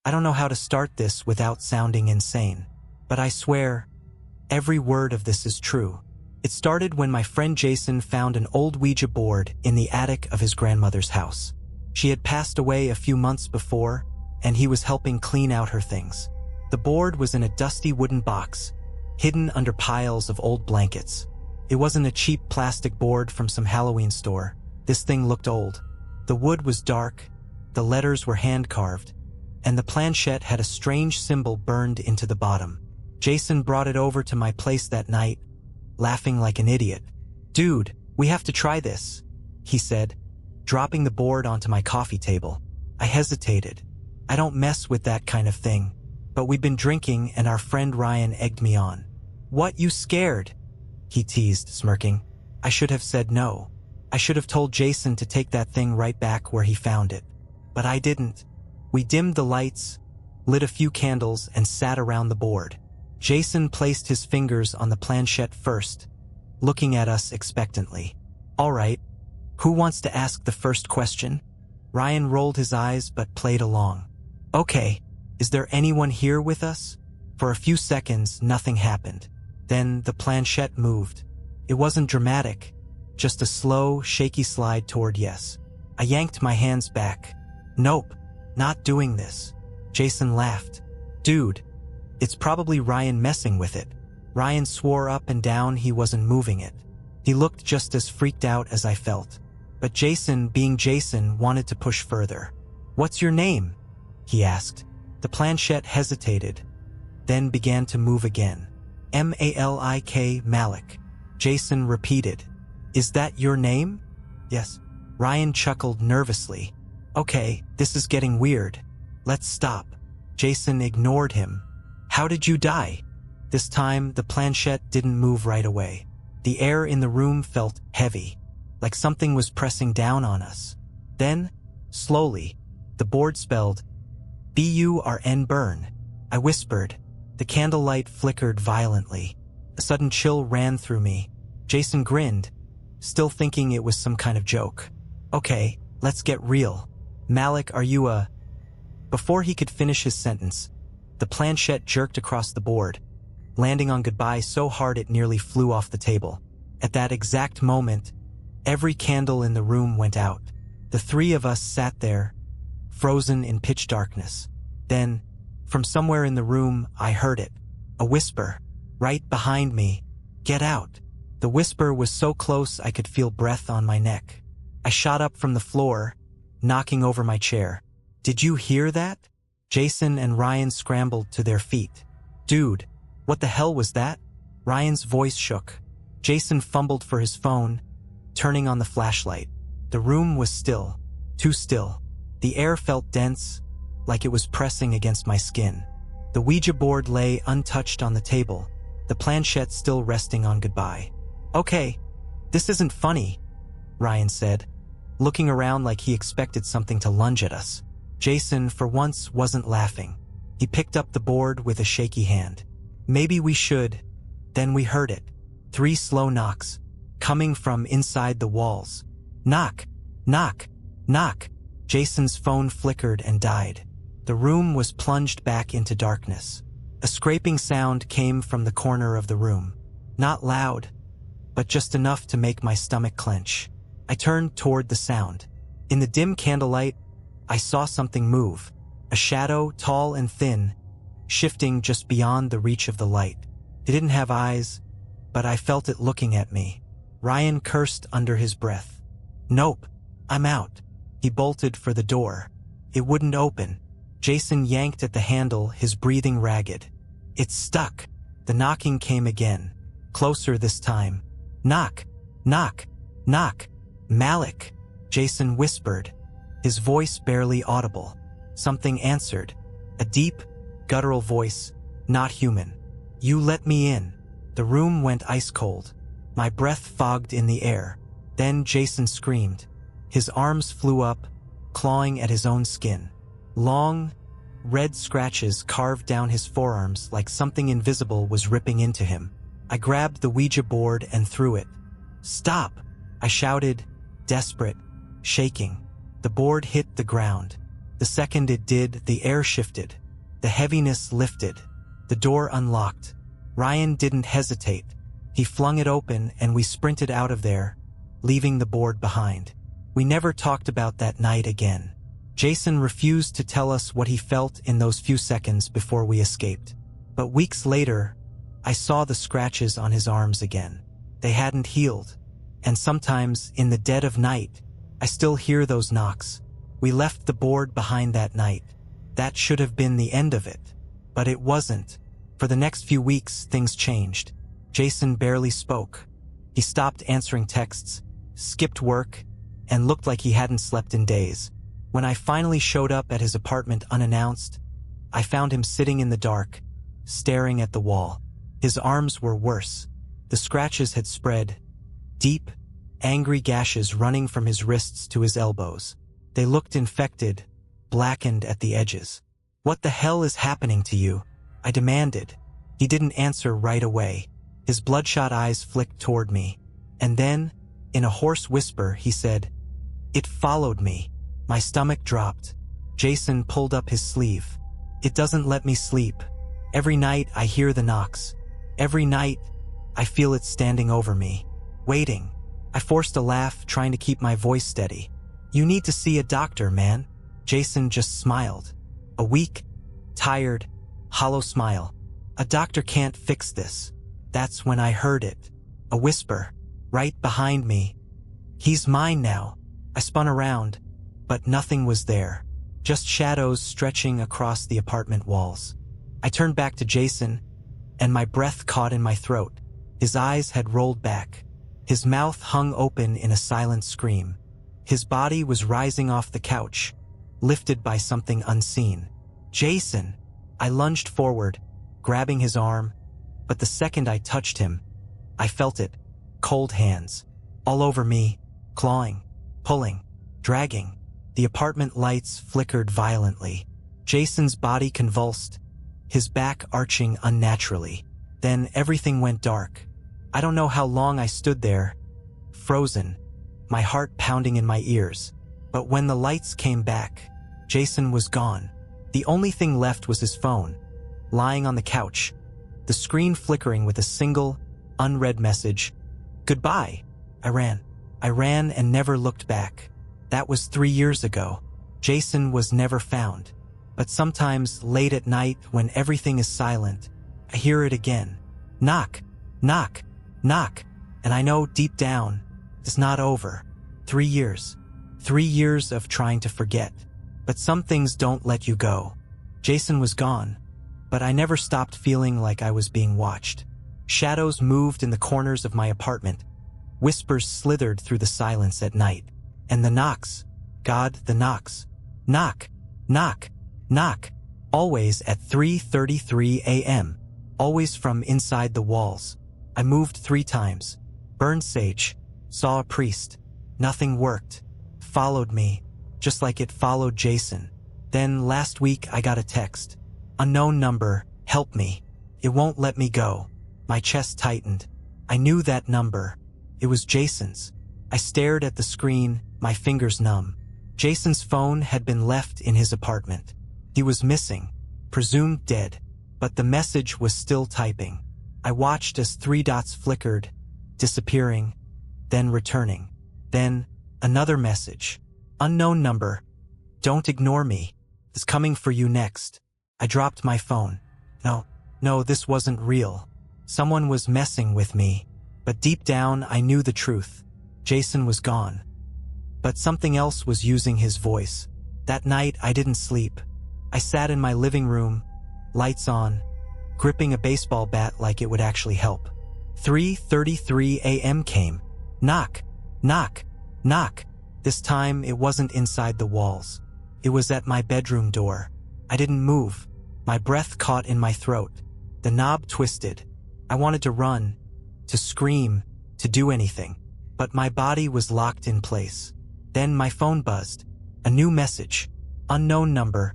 I don't know how to start this without sounding insane, but I swear, every word of this is true. It started when my friend Jason found an old Ouija board in the attic of his grandmother's house. She had passed away a few months before, and he was helping clean out her things. The board was in a dusty wooden box, hidden under piles of old blankets. It wasn't a cheap plastic board from some Halloween store. This thing looked old. The wood was dark, the letters were hand-carved, and the planchette had a strange symbol burned into the bottom. Jason brought it over to my place that night, laughing like an idiot. "Dude, we have to try this," he said, dropping the board onto my coffee table. I hesitated. I don't mess with that kind of thing, but we'd been drinking and our friend Ryan egged me on. "What, you scared?" he teased, smirking. I should have said no. I should have told Jason to take that thing right back where he found it. But I didn't. We dimmed the lights, lit a few candles, and sat around the board. Jason placed his fingers on the planchette first, looking at us expectantly. "All right, who wants to ask the first question?" Ryan rolled his eyes but played along. "Okay, is there anyone here with us?" For a few seconds, nothing happened. Then the planchette moved. It wasn't dramatic, just a slow, shaky slide toward yes. I yanked my hands back. "Nope, not doing this." Jason laughed. "Dude, it's probably Ryan messing with it." Ryan swore up and down he wasn't moving it. He looked just as freaked out as I felt. But Jason, being Jason, wanted to push further. "What's your name?" he asked. The planchette hesitated, then began to move again. "Malik, Malik," Jason repeated. "Is that your name?" "Yes." Ryan chuckled nervously. "Okay, this is getting weird. Let's stop." Jason ignored him. "How did you die?" This time, the planchette didn't move right away. The air in the room felt heavy, like something was pressing down on us. Then, slowly, the board spelled, "B-U-R-N burn." I whispered. The candlelight flickered violently. A sudden chill ran through me. Jason grinned, still thinking it was some kind of joke. "Okay, let's get real. Malik, are you a—" Before he could finish his sentence, the planchette jerked across the board, landing on goodbye so hard it nearly flew off the table. At that exact moment, every candle in the room went out. The three of us sat there, frozen in pitch darkness. Then, from somewhere in the room, I heard it. A whisper, right behind me. "Get out." The whisper was so close I could feel breath on my neck. I shot up from the floor, knocking over my chair. "Did you hear that?" Jason and Ryan scrambled to their feet. "Dude, what the hell was that?" Ryan's voice shook. Jason fumbled for his phone, turning on the flashlight. The room was still, too still. The air felt dense, like it was pressing against my skin. The Ouija board lay untouched on the table, the planchette still resting on goodbye. "Okay, this isn't funny," Ryan said, looking around like he expected something to lunge at us. Jason, for once, wasn't laughing. He picked up the board with a shaky hand. "Maybe we should." Then we heard it. 3 slow knocks, coming from inside the walls. "Knock, knock, knock." Jason's phone flickered and died. The room was plunged back into darkness. A scraping sound came from the corner of the room. Not loud, but just enough to make my stomach clench. I turned toward the sound. In the dim candlelight, I saw something move. A shadow, tall and thin, shifting just beyond the reach of the light. It didn't have eyes, but I felt it looking at me. Ryan cursed under his breath. "Nope, I'm out." He bolted for the door. It wouldn't open. Jason yanked at the handle, his breathing ragged. "It's stuck." The knocking came again, closer this time. "Knock, knock, knock." "Malik," Jason whispered, his voice barely audible. Something answered, a deep, guttural voice, not human. "You let me in." The room went ice cold. My breath fogged in the air. Then Jason screamed. His arms flew up, clawing at his own skin. Long, red scratches carved down his forearms like something invisible was ripping into him. I grabbed the Ouija board and threw it. "Stop!" I shouted, desperate, shaking. The board hit the ground. The second it did, the air shifted. The heaviness lifted. The door unlocked. Ryan didn't hesitate. He flung it open and we sprinted out of there, leaving the board behind. We never talked about that night again. Jason refused to tell us what he felt in those few seconds before we escaped. But weeks later, I saw the scratches on his arms again. They hadn't healed. And sometimes, in the dead of night, I still hear those knocks. We left the board behind that night. That should have been the end of it. But it wasn't. For the next few weeks, things changed. Jason barely spoke. He stopped answering texts, skipped work, and looked like he hadn't slept in days. When I finally showed up at his apartment unannounced, I found him sitting in the dark, staring at the wall. His arms were worse. The scratches had spread, deep, angry gashes running from his wrists to his elbows. They looked infected, blackened at the edges. "What the hell is happening to you?" I demanded. He didn't answer right away. His bloodshot eyes flicked toward me. And then, in a hoarse whisper, he said, "It followed me." My stomach dropped. Jason pulled up his sleeve. "It doesn't let me sleep. Every night I hear the knocks. Every night I feel it standing over me, waiting." I forced a laugh, trying to keep my voice steady. "You need to see a doctor, man." Jason just smiled. A weak, tired, hollow smile. "A doctor can't fix this." That's when I heard it. A whisper, right behind me. "He's mine now." I spun around, but nothing was there. Just shadows stretching across the apartment walls. I turned back to Jason, and my breath caught in my throat. His eyes had rolled back. His mouth hung open in a silent scream. His body was rising off the couch, lifted by something unseen. "Jason!" I lunged forward, grabbing his arm, but the second I touched him, I felt it. Cold hands. All over me, clawing, pulling, dragging. The apartment lights flickered violently. Jason's body convulsed, his back arching unnaturally. Then everything went dark. I don't know how long I stood there, frozen, my heart pounding in my ears. But when the lights came back, Jason was gone. The only thing left was his phone, lying on the couch, the screen flickering with a single, unread message. "Goodbye." I ran and never looked back. That was 3 years ago. Jason was never found. But sometimes, late at night, when everything is silent, I hear it again. Knock, knock, knock. And I know deep down, it's not over. 3 years. 3 years of trying to forget. But some things don't let you go. Jason was gone, but I never stopped feeling like I was being watched. Shadows moved in the corners of my apartment. Whispers slithered through the silence at night. And the knocks. God, the knocks. Knock, knock, knock. Always at 3:33 a.m. Always from inside the walls. I moved 3 times. Burned sage. Saw a priest. Nothing worked. Followed me, just like it followed Jason. Then last week I got a text. "Unknown number, help me. It won't let me go." My chest tightened. I knew that number. It was Jason's. I stared at the screen, my fingers numb. Jason's phone had been left in his apartment. He was missing, presumed dead, but the message was still typing. I watched as 3 dots flickered, disappearing, then returning. Then, another message. "Unknown number. Don't ignore me. It's coming for you next." I dropped my phone. No, this wasn't real. Someone was messing with me. But deep down, I knew the truth. Jason was gone. But something else was using his voice. That night, I didn't sleep. I sat in my living room, lights on, gripping a baseball bat like it would actually help. 3:33 a.m. came. Knock, knock, knock. This time, it wasn't inside the walls. It was at my bedroom door. I didn't move. My breath caught in my throat. The knob twisted. I wanted to run, to scream, to do anything. But my body was locked in place. Then my phone buzzed. A new message. "Unknown number.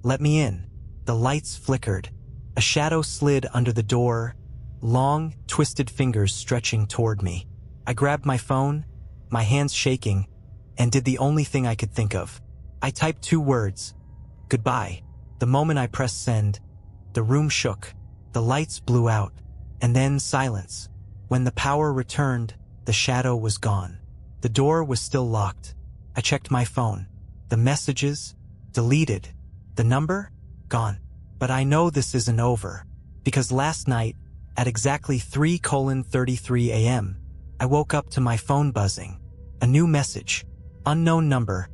Let me in." The lights flickered. A shadow slid under the door, long, twisted fingers stretching toward me. I grabbed my phone, my hands shaking, and did the only thing I could think of. I typed 2 words. Goodbye. The moment I pressed send, the room shook, the lights blew out, and then silence. When the power returned, the shadow was gone. The door was still locked. I checked my phone. The messages, deleted. The number, gone. But I know this isn't over, because last night, at exactly 3:33 a.m., I woke up to my phone buzzing. A new message. Unknown number.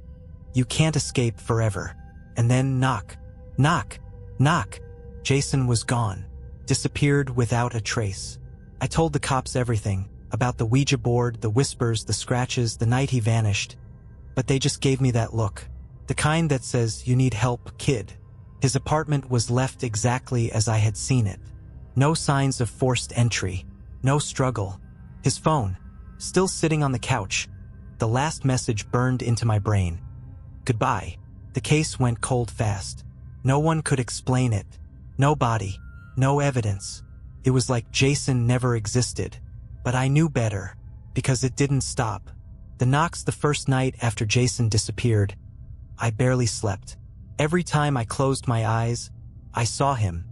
You can't escape forever. And then knock. Knock. Knock. Jason was gone. Disappeared without a trace. I told the cops everything. About the Ouija board, the whispers, the scratches, the night he vanished. But they just gave me that look. The kind that says, "You need help, kid." His apartment was left exactly as I had seen it. No signs of forced entry. No struggle. His phone, still sitting on the couch. The last message burned into my brain. Goodbye. The case went cold fast. No one could explain it. No body. No evidence. It was like Jason never existed. But I knew better, because it didn't stop. The knocks the first night after Jason disappeared. I barely slept. Every time I closed my eyes, I saw him.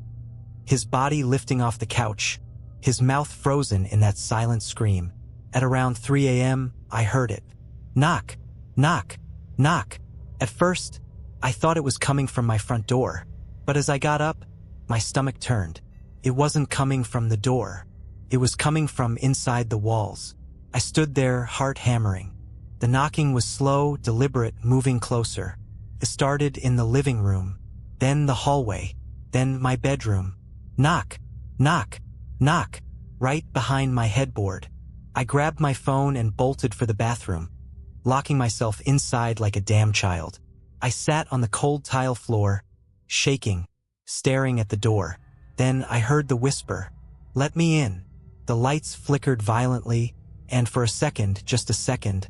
His body lifting off the couch, his mouth frozen in that silent scream. At around 3 a.m., I heard it. Knock, knock, knock. At first, I thought it was coming from my front door. But as I got up, my stomach turned. It wasn't coming from the door. It was coming from inside the walls. I stood there, heart hammering. The knocking was slow, deliberate, moving closer. It started in the living room, then the hallway, then my bedroom. Knock, knock, knock, right behind my headboard. I grabbed my phone and bolted for the bathroom, locking myself inside like a damn child. I sat on the cold tile floor, shaking, staring at the door. Then I heard the whisper, "Let me in." The lights flickered violently, and for a second, just a second,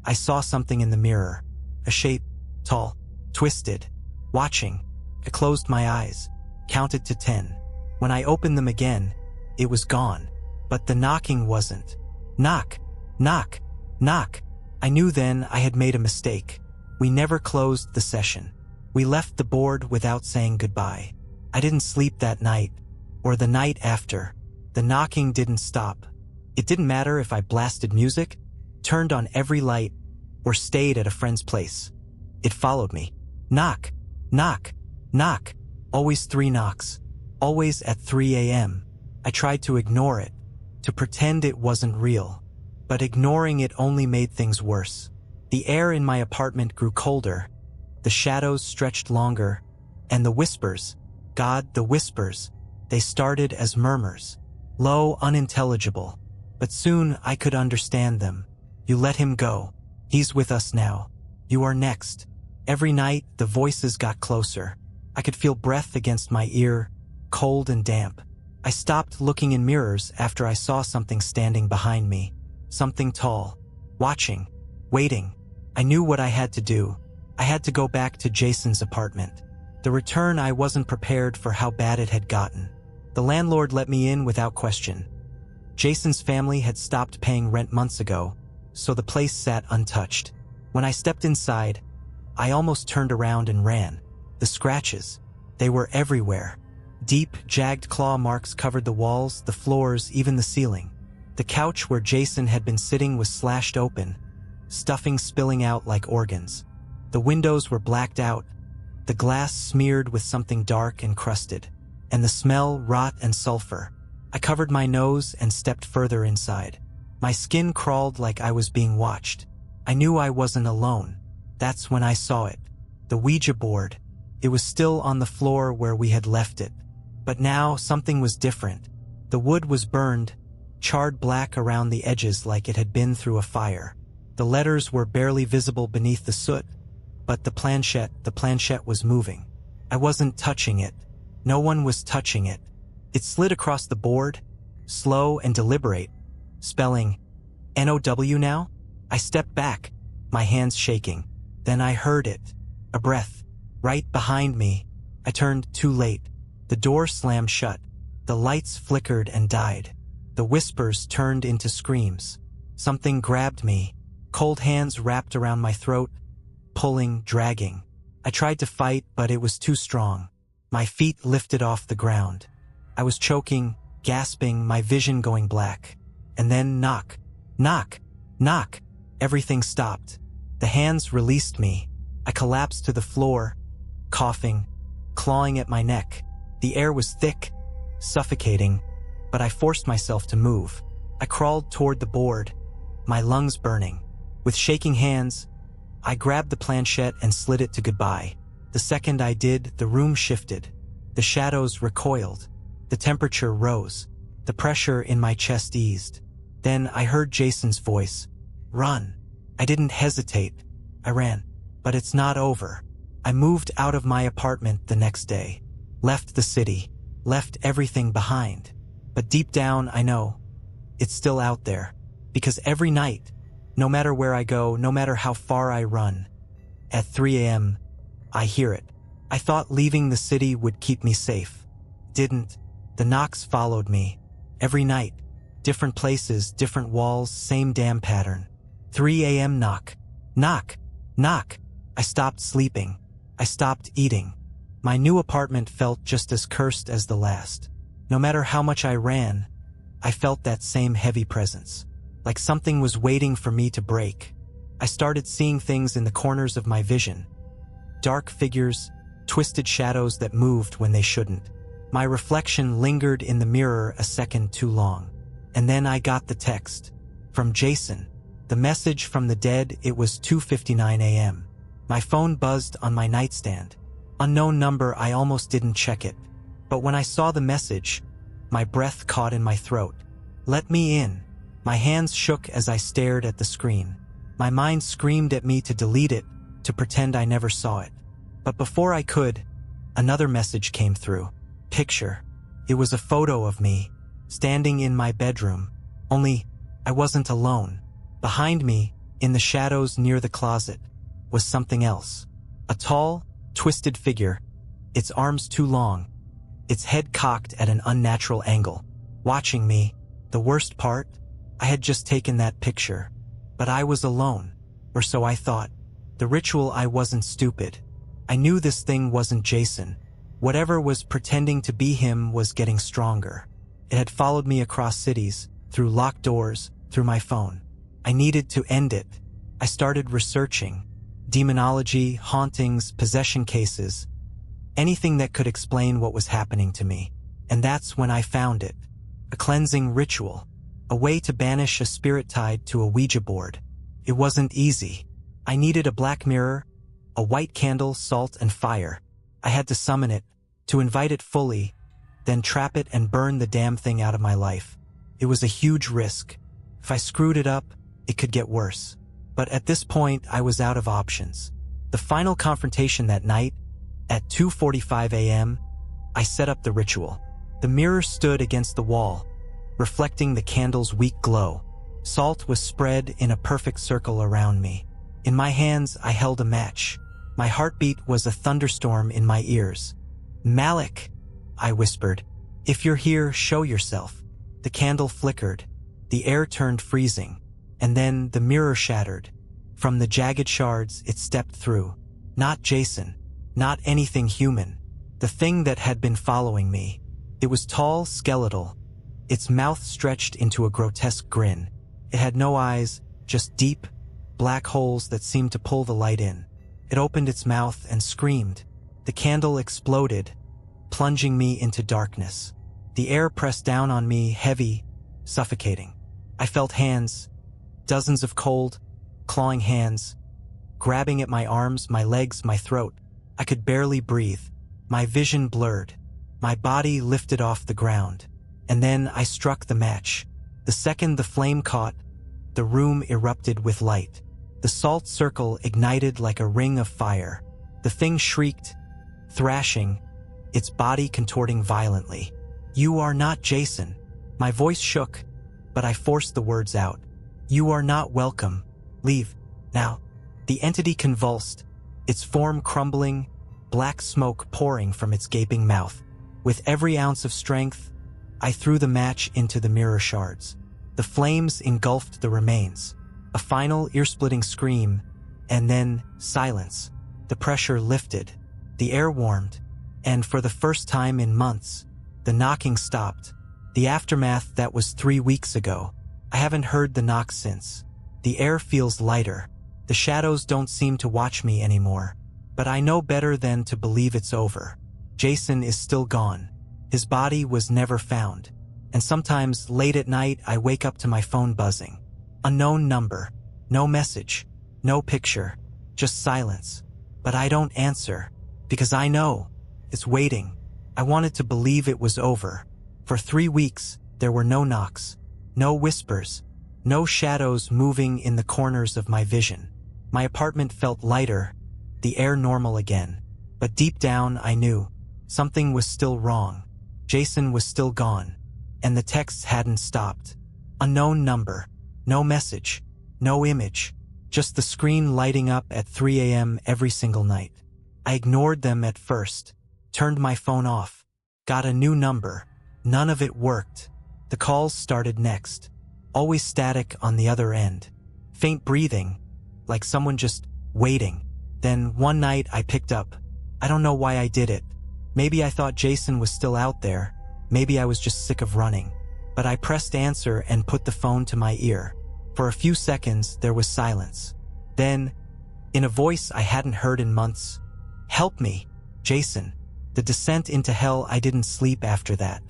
I saw something in the mirror. A shape, tall, twisted, watching. I closed my eyes, counted to 10. When I opened them again, it was gone. But the knocking wasn't. Knock, knock, knock. I knew then I had made a mistake. We never closed the session. We left the board without saying goodbye. I didn't sleep that night, or the night after. The knocking didn't stop. It didn't matter if I blasted music, turned on every light, or stayed at a friend's place. It followed me. Knock, knock, knock. Always 3 knocks. Always at 3 a.m. I tried to ignore it, to pretend it wasn't real. But ignoring it only made things worse. The air in my apartment grew colder. The shadows stretched longer. And the whispers, God, the whispers, they started as murmurs. Low, unintelligible. But soon I could understand them. You let him go. He's with us now. You are next. Every night, the voices got closer. I could feel breath against my ear, cold and damp. I stopped looking in mirrors after I saw something standing behind me. Something tall. Watching. Waiting. I knew what I had to do. I had to go back to Jason's apartment. The return, I wasn't prepared for how bad it had gotten. The landlord let me in without question. Jason's family had stopped paying rent months ago, so the place sat untouched. When I stepped inside, I almost turned around and ran. The scratches, they were everywhere. Deep, jagged claw marks covered the walls, the floors, even the ceiling. The couch where Jason had been sitting was slashed open, stuffing spilling out like organs. The windows were blacked out, the glass smeared with something dark and crusted, and the smell rot and sulfur. I covered my nose and stepped further inside. My skin crawled like I was being watched. I knew I wasn't alone. That's when I saw it. The Ouija board. It was still on the floor where we had left it. But now something was different. The wood was burned, charred black around the edges like it had been through a fire. The letters were barely visible beneath the soot, but the planchette was moving. I wasn't touching it. No one was touching it. It slid across the board, slow and deliberate, spelling N-O-W now? I stepped back, my hands shaking. Then I heard it. A breath. Right behind me. I turned too late. The door slammed shut. The lights flickered and died. The whispers turned into screams. Something grabbed me. Cold hands wrapped around my throat, pulling, dragging. I tried to fight, but it was too strong. My feet lifted off the ground. I was choking, gasping, my vision going black. And then knock, knock, knock. Everything stopped. The hands released me. I collapsed to the floor, coughing, clawing at my neck. The air was thick, suffocating, but I forced myself to move. I crawled toward the board, my lungs burning. With shaking hands, I grabbed the planchette and slid it to goodbye. The second I did, the room shifted. The shadows recoiled. The temperature rose. The pressure in my chest eased. Then I heard Jason's voice. Run. I didn't hesitate. I ran. But it's not over. I moved out of my apartment the next day. Left the city. Left everything behind. But deep down, I know it's still out there. Because every night, no matter where I go, no matter how far I run, at 3 a.m., I hear it. I thought leaving the city would keep me safe. Didn't. The knocks followed me. Every night. Different places, different walls, same damn pattern. 3 a.m. knock. Knock. Knock. I stopped sleeping. I stopped eating. My new apartment felt just as cursed as the last. No matter how much I ran, I felt that same heavy presence. Like something was waiting for me to break. I started seeing things in the corners of my vision. Dark figures, twisted shadows that moved when they shouldn't. My reflection lingered in the mirror a second too long. And then I got the text. From Jason. The message from the dead. It was 2:59 a.m. My phone buzzed on my nightstand. Unknown number. I almost didn't check it. But when I saw the message, my breath caught in my throat. Let me in. My hands shook as I stared at the screen. My mind screamed at me to delete it, to pretend I never saw it. But before I could, another message came through. Picture. It was a photo of me, standing in my bedroom. Only, I wasn't alone. Behind me, in the shadows near the closet, was something else. A tall, twisted figure, its arms too long, its head cocked at an unnatural angle, watching me. The worst part? I had just taken that picture. But I was alone, or so I thought. The ritual. I wasn't stupid. I knew this thing wasn't Jason. Whatever was pretending to be him was getting stronger. It had followed me across cities, through locked doors, through my phone. I needed to end it. I started researching. Demonology, hauntings, possession cases. Anything that could explain what was happening to me. And that's when I found it. A cleansing ritual. A way to banish a spirit tied to a Ouija board. It wasn't easy. I needed a black mirror, a white candle, salt, and fire. I had to summon it, to invite it fully, then trap it and burn the damn thing out of my life. It was a huge risk. If I screwed it up, it could get worse. But at this point, I was out of options. The final confrontation that night, at 2:45 a.m., I set up the ritual. The mirror stood against the wall, reflecting the candle's weak glow. Salt was spread in a perfect circle around me. In my hands, I held a match. My heartbeat was a thunderstorm in my ears. Malik, I whispered. If you're here, show yourself. The candle flickered. The air turned freezing. And then the mirror shattered. From the jagged shards, it stepped through. Not Jason. Not anything human. The thing that had been following me. It was tall, skeletal. Its mouth stretched into a grotesque grin. It had no eyes, just deep, black holes that seemed to pull the light in. It opened its mouth and screamed. The candle exploded, plunging me into darkness. The air pressed down on me, heavy, suffocating. I felt hands, dozens of cold, clawing hands, grabbing at my arms, my legs, my throat. I could barely breathe. My vision blurred. My body lifted off the ground. And then I struck the match. The second the flame caught, the room erupted with light. The salt circle ignited like a ring of fire. The thing shrieked, thrashing, its body contorting violently. You are not Jason. My voice shook, but I forced the words out. You are not welcome. Leave, now. The entity convulsed, its form crumbling, black smoke pouring from its gaping mouth. With every ounce of strength, I threw the match into the mirror shards. The flames engulfed the remains. A final ear-splitting scream, and then silence. The pressure lifted. The air warmed. And for the first time in months, the knocking stopped. The aftermath that was 3 weeks ago. I haven't heard the knock since. The air feels lighter. The shadows don't seem to watch me anymore. But I know better than to believe it's over. Jason is still gone. His body was never found. And sometimes, late at night, I wake up to my phone buzzing. Unknown number. No message. No picture. Just silence. But I don't answer. Because I know. It's waiting. I wanted to believe it was over. For 3 weeks, there were no knocks. No whispers. No shadows moving in the corners of my vision. My apartment felt lighter. The air normal again. But deep down, I knew. Something was still wrong. Jason was still gone. And the texts hadn't stopped. Unknown number. No message. No image. Just the screen lighting up at 3 a.m. every single night. I ignored them at first. Turned my phone off. Got a new number. None of it worked. The calls started next. Always static on the other end. Faint breathing. Like someone just waiting. Then one night I picked up. I don't know why I did it. Maybe I thought Jason was still out there. Maybe I was just sick of running. But I pressed answer and put the phone to my ear. For a few seconds, there was silence. Then, in a voice I hadn't heard in months, "Help me, Jason." The descent into hell. I didn't sleep after that.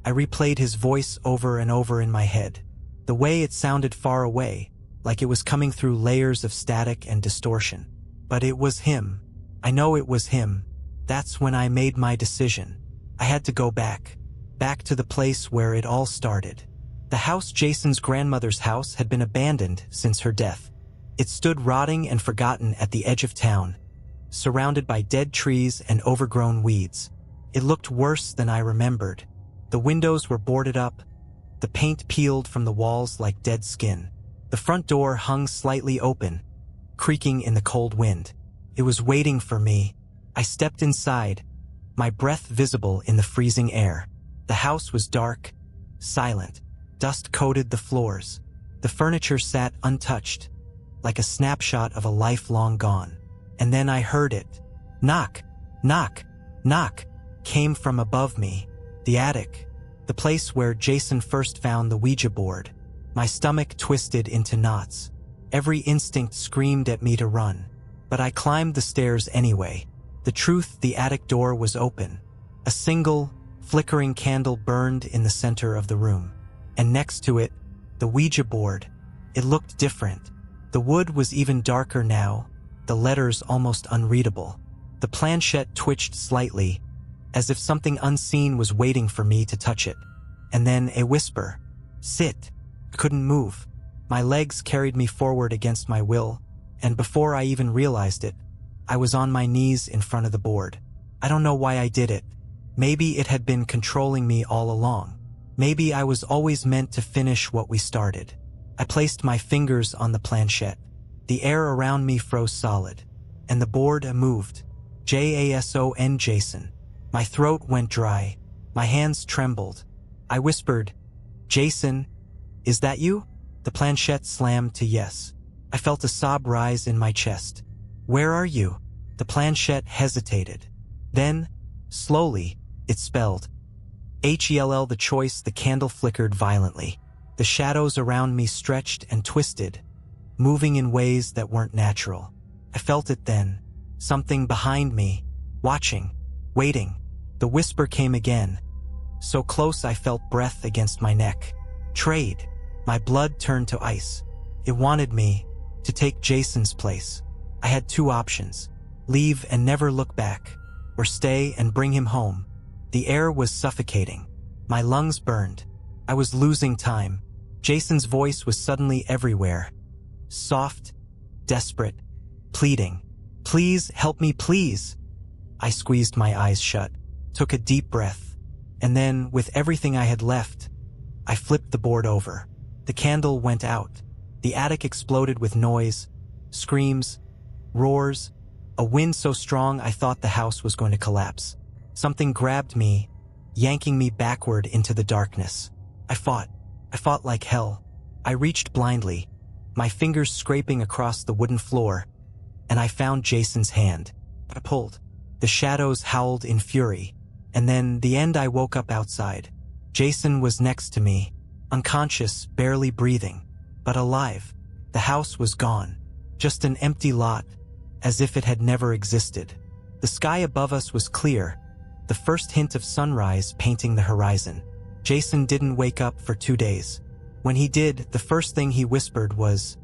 I replayed his voice over and over in my head. The way it sounded far away, like it was coming through layers of static and distortion. But it was him. I know it was him. That's when I made my decision. I had to go back. Back to the place where it all started. The house, Jason's grandmother's house, had been abandoned since her death. It stood rotting and forgotten at the edge of town, surrounded by dead trees and overgrown weeds. It looked worse than I remembered. The windows were boarded up, the paint peeled from the walls like dead skin. The front door hung slightly open, creaking in the cold wind. It was waiting for me. I stepped inside, my breath visible in the freezing air. The house was dark, silent. Dust coated the floors. The furniture sat untouched, like a snapshot of a life long gone. And then I heard it. Knock, knock, knock, came from above me. The attic, the place where Jason first found the Ouija board. My stomach twisted into knots. Every instinct screamed at me to run. But I climbed the stairs anyway. The truth, the attic door was open. A single, flickering candle burned in the center of the room. And next to it, the Ouija board. It looked different. The wood was even darker now, the letters almost unreadable. The planchette twitched slightly, as if something unseen was waiting for me to touch it. And then a whisper. Sit. I couldn't move. My legs carried me forward against my will, and before I even realized it, I was on my knees in front of the board. I don't know why I did it. Maybe it had been controlling me all along. Maybe I was always meant to finish what we started. I placed my fingers on the planchette. The air around me froze solid, and the board moved. Jason, Jason. My throat went dry. My hands trembled. I whispered, Jason, is that you? The planchette slammed to yes. I felt a sob rise in my chest. Where are you? The planchette hesitated. Then, slowly, it spelled HELL. The choice. The candle flickered violently. The shadows around me stretched and twisted, moving in ways that weren't natural. I felt it then. Something behind me, watching, waiting. The whisper came again. So close I felt breath against my neck. Trade. My blood turned to ice. It wanted me to take Jason's place. I had two options. Leave and never look back, or stay and bring him home. The air was suffocating. My lungs burned. I was losing time. Jason's voice was suddenly everywhere. Soft, desperate, pleading. Please, help me, please. I squeezed my eyes shut, took a deep breath, and then, with everything I had left, I flipped the board over. The candle went out. The attic exploded with noise, screams, roars, a wind so strong I thought the house was going to collapse. Something grabbed me, yanking me backward into the darkness. I fought like hell. I reached blindly, my fingers scraping across the wooden floor, and I found Jason's hand. I pulled. The shadows howled in fury. And then, the end, I woke up outside. Jason was next to me, unconscious, barely breathing, but alive. The house was gone. Just an empty lot, as if it had never existed. The sky above us was clear, the first hint of sunrise painting the horizon. Jason didn't wake up for 2 days. When he did, the first thing he whispered was,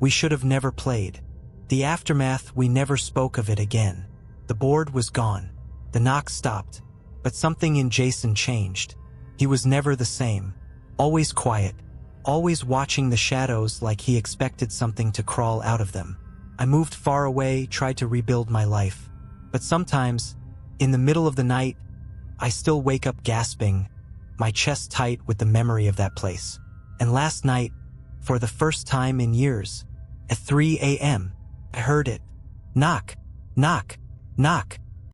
"We should have never played." The aftermath, we never spoke of it again. The board was gone. The knock stopped. But something in Jason changed. He was never the same. Always quiet. Always watching the shadows like he expected something to crawl out of them. I moved far away, tried to rebuild my life. But sometimes, in the middle of the night, I still wake up gasping, my chest tight with the memory of that place. And last night, for the first time in years, at 3 a.m., I heard it. Knock, knock, knock.